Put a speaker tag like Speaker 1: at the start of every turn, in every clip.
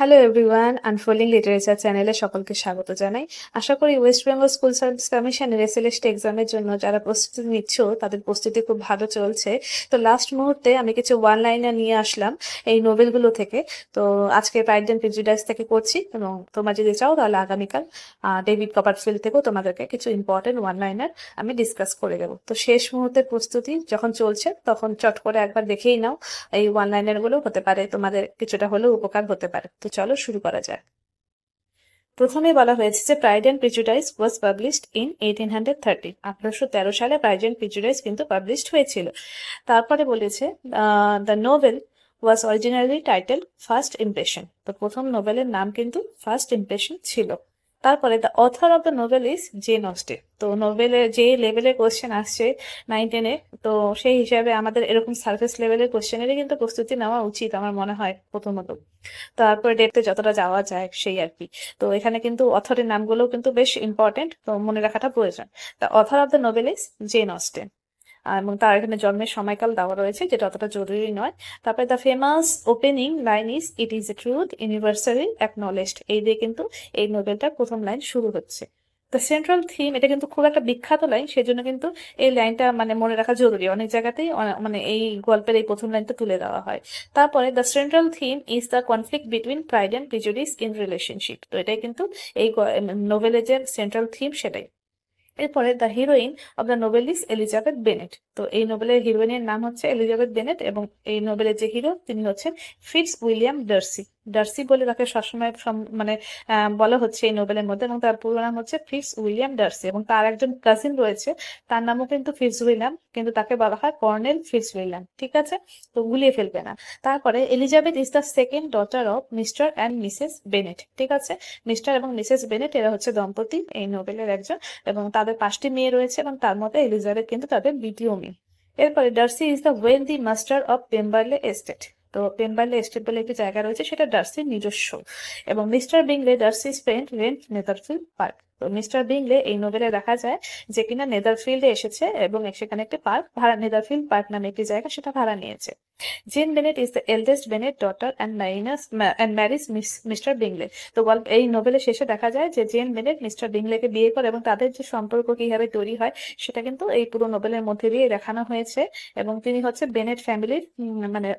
Speaker 1: Hello everyone, unfolding literature চ্যানেলে সকলকে স্বাগত জানাই। আশা করি ওয়েস্ট বেঙ্গল স্কুল সার্ভিস কমিশনের এসএলএসটি এক্সামের জন্য যারা প্রস্তুতি নিচ্ছ তাদের প্রস্তুতি খুব ভালো চলছে। তো লাস্ট মুহূর্তে আমি কিছু ওয়ান লাইনার নিয়ে আসলাম এই নোবেলগুলো থেকে। তো আজকে প্রাইড অ্যান্ড প্রেজুডিস থেকে করছি, এবং তোমরা যদি চাও তাহলে আগামীকাল ডেভিড কপারফিল্ড থেকেও তোমাদেরকে কিছু ইম্পর্টেন্ট ওয়ান লাইনার আমি ডিসকাস করে দেবো। তো শেষ মুহূর্তের প্রস্তুতি যখন চলছে তখন চট করে একবার দেখেই নাও, এই ওয়ান লাইনার গুলো হতে পারে তোমাদের কিছুটা হলেও উপকার হতে পারে। তো চলো শুরু করা যাক। প্রথমে বলা হয়েছে যে pride and prejudice was published in 1813। 1813 সালে প্রাইড অ্যান্ড প্রেজুডিস কিন্তু পাবলিশড হয়েছিল। তারপরে বলেছে the novel was originally title first impression. তো প্রথম নোবেলের নাম কিন্তু ফার্স্ট ইমপ্রেশন ছিল। তারপরে the author of the novel is Jane Austen. তো নোবেলের যে লেভেলের কোয়েশ্চেন আসছে 9-10-এ, তো সেই হিসাবে আমাদের এরকম সার্ফেস লেভেলের কোয়েশ্চেনেরই কিন্তু প্রস্তুতি নেওয়া উচিত আমার মনে হয় প্রথমত। তারপরে ডেপথে যতটা যাওয়া যায় সেই আর কি। তো এখানে কিন্তু অথরের নামগুলোও কিন্তু বেশ ইম্পর্টেন্ট, তো মনে রাখাটা প্রয়োজন। The author of the novel is Jane Austen. এবং তার এখানে জন্মের সময়কাল দেওয়া রয়েছে, যেটা অতটা জরুরি নয়। তারপরে the famous opening line is it is a truth universally acknowledged. এই দিয়ে কিন্তু এই নোবেলটার প্রথম লাইন শুরু হচ্ছে। দ্য সেন্ট্রাল থিম, এটা কিন্তু খুব একটা বিখ্যাত লাইন, সেজন্য কিন্তু এই লাইনটা মানে মনে রাখা জরুরি। অনেক জায়গাতেই মানে এই গল্পের এই প্রথম লাইনটা তুলে দেওয়া হয়। তারপরে the central theme is the conflict between pride and prejudice in relationship. তো এটাই কিন্তু এই নোভেলের যে সেন্ট্রাল থিম সেটাই। এরপরে the heroine of the novel is Elizabeth Bennett. তো এই নোবেলের হিরোইনের নাম হচ্ছে এলিজাবেথ বেনেট, এবং এই নোবেলের যে হিরো তিনি হচ্ছেন ফিটস উইলিয়াম ডার্সি। ডার্সি বলে তাকে সবসময় মানে বলা হচ্ছে এই নোবেলের মধ্যে, এবং তার পুরো নাম হচ্ছে ফিটস উইলিয়াম ডার্সি। এবং তার একজন কাজিন রয়েছে, তার নামও কিন্তু ফিটস উইলিয়াম, কিন্তু তাকে বলা হয় কর্নেল ফিটস উইলিয়াম। ঠিক আছে, তো গুলিয়ে ফেলবে না। তারপরে Elizabeth is the second daughter of mister and Mrs Bennett. ঠিক আছে, মিস্টার এবং মিসেস বেনেট এরা হচ্ছে দম্পতি এই নোবেলের একজন, এবং তাদের 5টি মেয়ে রয়েছে, এবং তার মধ্যে এলিজাবেথ কিন্তু তাদের দ্বিতীয় মেয়ে। এরপরে Darcy is the wealthy master of Pemberley estate. তো পেম্বারলে এস্টেট বলে একটি জায়গা রয়েছে, সেটা ডার্সির নিজস্ব। এবং Mr Bingley Darcy spent rent Netherfield Park. তো মিস্টার বিংলে এই নোবেলে দেখা যায় যে কিনা নেদারফিল্ডে এসেছে, এবং সেখানে একটি পার্ক ভাড়া, নেদারফিল্ড পার্ক নামে একটি জায়গা, সেটা ভাড়া নিয়েছে। Jane Bennet is the eldest Bennet daughter and marriage Mr Bingley. তো এই নোবেলের শেষে দেখা যায় যে জেন বেনেট মিস্টার বিংলেকে বিয়ে করে, এবং তাদের যে সম্পর্ক কিভাবে তৈরি হয় সেটা কিন্তু এই পুরো নোবেলের মধ্যে দিয়ে দেখানো হয়েছে। এবং তিনি হচ্ছে বেনেট ফ্যামিলির মানে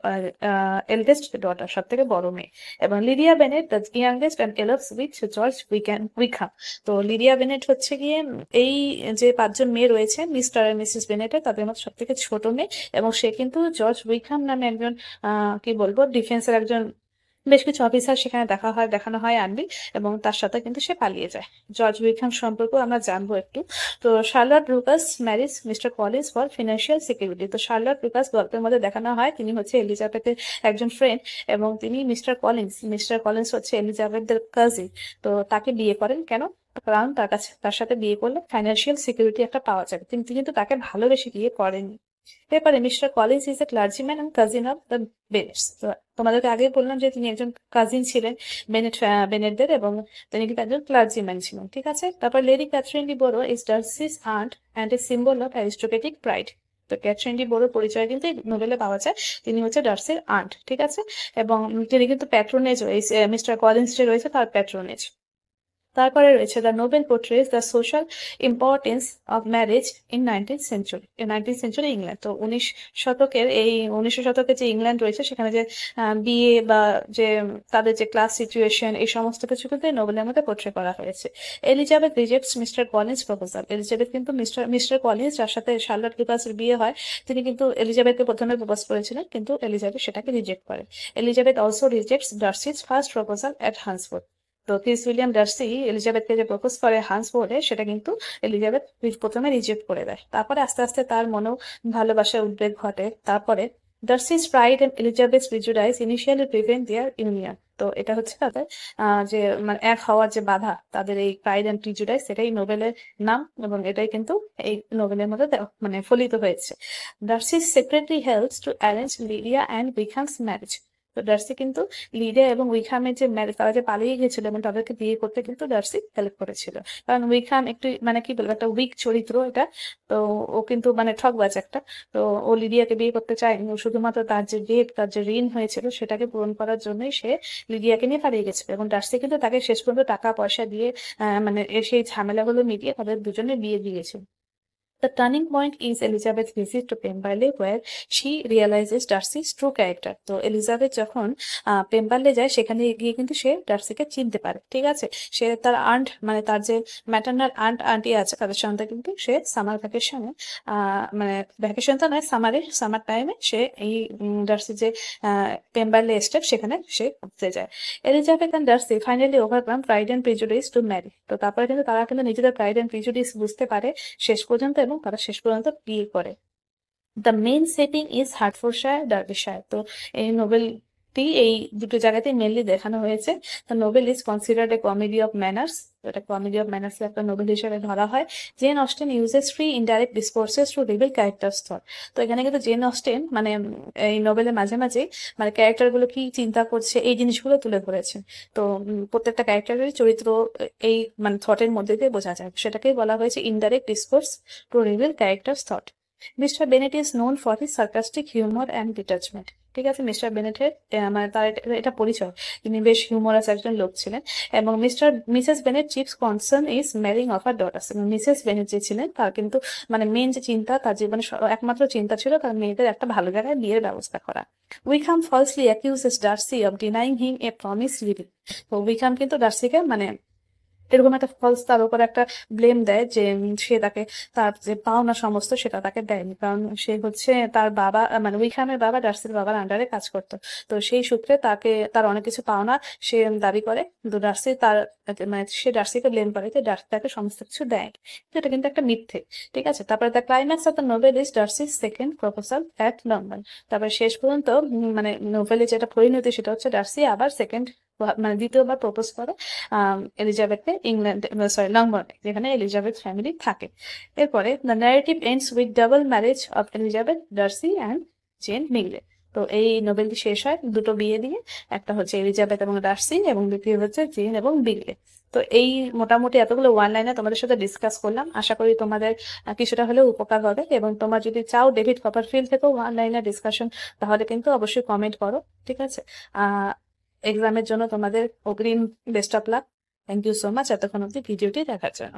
Speaker 1: এল্ডেস্ট ডটার, সব থেকে বড় মেয়ে। এবং Lydia Bennet the youngest and elopes with George Wickham. তো লিডিয়া বেনেট হচ্ছে গিয়ে এই যে 5জন মেয়ে রয়েছে মিস্টার আর মিসেস বেনেটের, তাদের মধ্যে সব থেকে ছোট মেয়ে। এবং সে কিন্তু জর্জ উইখাম নামে একজন কি বলবো ডিফেন্সের একজন বেশ কিছু অফিসার সেখানে দেখানো হয় আনবি, এবং তার সাথে কিন্তু সে পালিয়ে যায়। জর্জ উইখাম সম্পর্কে আমরা জানবো একটু। তো Charlotte Lucas marries Mr Collins for financial security. তো শার্লট লুকাস গল্পের মধ্যে দেখানো হয় তিনি হচ্ছে এলিজাবেথের একজন ফ্রেন্ড, এবং তিনি মিস্টার কলিন্স হচ্ছে এলিজাবেথের কাজিন। তো তাকে বিয়ে করেন কেন? কারণ তার সাথে বিয়ে করলে ফাইন্যান্সিয়াল সিকিউরিটি একটা পাওয়া যাবে। তিনি কিন্তু তাকে ভালোবেসে বিয়ে করেননি। এরপরে Mr Collins is a clergyman and cousin of the Bennets. তো তোমাদেরকে আগে বললাম যে তিনি একজন কাজিন ছিলেন বেনেটদের, এবং তিনি কিন্তু একজন ক্লার্জিম্যান ছিলেন। ঠিক আছে, তারপর Lady Catherine de Bourgh is Darcy's aunt and a symbol of aristocratic pride. তো ক্যাথরিন ডি বোরোর পরিচয় কিন্তু এই নোবেলে পাওয়া যায়, তিনি হচ্ছে ডার্সির আন্ট। ঠিক আছে, এবং তিনি কিন্তু প্যাট্রোনেজ, এই মিস্টার কলিন্স যে রয়েছে তার প্যাট্রোনেজ। তারপরে রয়েছে the Nobel পোর্ট্রেস the social importance of marriage in 19th century England. তো 1900 শতকের যে ইংল্যান্ড রয়েছে সেখানে যে বিয়ে বা যে তাদের যে ক্লাস সিচুয়েশন, এই সমস্ত কিছু কিন্তু এই নোবেলের মধ্যে পোর্ট্রে করা হয়েছে। Elizabeth rejects mister Collins proposal. Elizabeth কিন্তু মিস্টার কলিন্স, যার সাথে শার্লট লুকাসের বিয়ে হয়, তিনি কিন্তু এলিজাবেথকে প্রথমে প্রপোজ করেছিলেন, কিন্তু এলিজাবেথ সেটাকে রিজেক্ট করে। Elizabeth also rejects Darcy's first proposal at Hunsford. তো ফিটজ উইলিয়াম ডার্সি এলিজাবেথকে যে প্রপোজ করে হান্সফোর্ডে, সেটা কিন্তু এলিজাবেথ প্রথমে রিজেক্ট করে দেয়। তারপরে আস্তে আস্তে তার মনেও ভালোবাসার উদ্বেগ ঘটে। তারপরে Darcy's pride and Elizabeth prejudice initially prevent their union. তো এটা হচ্ছে তাদের যে মানে এক হওয়ার যে বাধা, তাদের এই প্রাইড এন্ড প্রেজুডিস, সেটাই নোবেলের নাম, এবং এটাই কিন্তু এই নোবেলের মধ্যে মানে ফলিত হয়েছে। Darcy's secretary helps to arrange Lydia and Wickham's marriage. তো ডার্সি কিন্তু লিডিয়া এবং উইকহামের যে তারা যে পালিয়ে গেছিল এবং তাদেরকে বিয়ে করতে কিন্তু ডার্সি হেল্প করেছিল। কারণ উইকহাম একটু মানে কি বলবো একটা উইক চরিত্র এটা। তো ও কিন্তু মানে ঠকবাজ একটা। তো ও লিডিয়াকে বিয়ে করতে চায়নি, ও শুধুমাত্র তার যে ডেট, তার যে ঋণ হয়েছিল সেটাকে পূরণ করার জন্যই সে লিডিয়াকে নিয়ে পালিয়ে গেছিল, এবং ডার্সি কিন্তু তাকে শেষ পর্যন্ত টাকা পয়সা দিয়ে মানে সেই ঝামেলাগুলো মিটিয়ে তাদের দুজনে বিয়ে দিয়েছে। The turning point is Elizabeth's visit to Pemberley, where she realizes Darcy's true character. তো এলিজাবেথ যখন পেম্বারলে যায় সেখানে গিয়ে কিন্তু সে ডার্সিকে চিনতে পারে, ঠিক আছে। সে তার আন্ট মানে তার যে ম্যাটার্নাল আন্টি আছে তাদের সঙ্গে কিন্তু সে সামার ভ্যাকেশনে মানে ভ্যাকেশন তো নয়, সামার টাইমে সে এই ডার্সি যে পেম্বারলে এস্টেট সেখানে সে ঘুরতে যায়। Elizabeth and Darcy finally overcome pride and prejudice to marry. তো তারপরে কিন্তু তারা কিন্তু নিজেদের প্রাইড অ্যান্ড প্রিজুডিস বুঝতে পারে শেষ পর্যন্ত, এবং তারা শেষ পর্যন্ত বিয়ে করে। The main setting is Hertfordshire, Derbyshire. তো এই নোবেলটি এই দুটো জায়গাতেই মেনলি দেখানো হয়েছে। The novel is considered a comedy of manners. এটা কমেডি অফ ম্যানার্স একটা নোবেল হিসেবে ধরা হয়। Jane Austen uses free indirect discourses to reveal characters thought. তো এখানে কিন্তু জেন অস্টেন মানে এই নোবেলের মাঝে মাঝে মানে ক্যারেক্টার গুলো কি চিন্তা করছে এই জিনিসগুলো তুলে ধরেছে। তো প্রত্যেকটা ক্যারেক্টারের চরিত্র এই মানে থটের মধ্যে দিয়ে বোঝা যায়, সেটাকেই বলা হয়েছে indirect discourse two reveal characters thought. Mister Bennett is known for his sarcastic humour and detachment. ঠিক আছে, মিস্টার বেনেটের মানে তার এটা পরিচয়, তিনি বেশ হিউমারাস একজন লোক ছিলেন। এবং Mrs Bennet chief's concern is marrying of her daughters. এবং মিসেস বেনেট যে ছিলেন তার কিন্তু মানে মেন যে চিন্তা, তার জীবনে একমাত্র চিন্তা ছিল তার মেয়েদের একটা ভালো জায়গায় বিয়ের ব্যবস্থা করা। Wickham falsely accuses Darcy of denying him a promise living. তো উইকহাম কিন্তু ডার্সিকে মানে এরকম একটা ফলস তার উপর একটা ব্লেম দেয় যে সে তাকে তার যে পাওনা সমস্ত সেটা তাকে দেয়নি, কারণ সে হচ্ছে তার বাবা মানে উইকহামের বাবা ডার্সির বাবার আন্ডারে কাজ করতো। তো সেই সূত্রে তাকে তার অনেক কিছু পাওনা সে দাবি করে, কিন্তু ডার্সি তার মানে সে ডার্সিকে ব্লেম করে যে ডার্সি তাকে সমস্ত কিছু দেয়নি। এটা কিন্তু একটা মিথ্যে, ঠিক আছে। তারপরে the climax of the novel is ডার্সির সেকেন্ড প্রপোজাল অ্যাট লন্ডন। তারপরে শেষ পর্যন্ত মানে নোভেলের যেটা পরিণতি সেটা হচ্ছে ডার্সি আবার মানে দ্বিতীয়বার প্রপোজ করে এলিজাবেথকে ইংল্যান্ড সরি লংবর্নে, যেখানে এলিজাবেথ ফ্যামিলি থাকে। এরপরে the narrative ends with double marriage of Elizabeth, Darcy and Jane Bingley. তো এই নোবেলটি শেষ হয় দুটো বিয়ে দিয়ে, একটা হচ্ছে এলিজাবেথ এবং ডার্সি এবং দ্বিতীয় হচ্ছে জেন এবং বিগলে। তো এই মোটামুটি এতগুলো ওয়ান লাইনে তোমাদের সাথে ডিসকাস করলাম, আশা করি তোমাদের কিছুটা হলেও উপকার হবে। এবং তোমরা যদি চাও ডেভিড কপারফিল্ড থেকেও ওয়ান লাইনের ডিসকাশন, তাহলে কিন্তু অবশ্যই কমেন্ট করো, ঠিক আছে। এক্সামের জন্য তোমাদের অগ্রিম best of luck. Thank you so much এতক্ষণ অব্দি ভিডিওটি দেখার জন্য।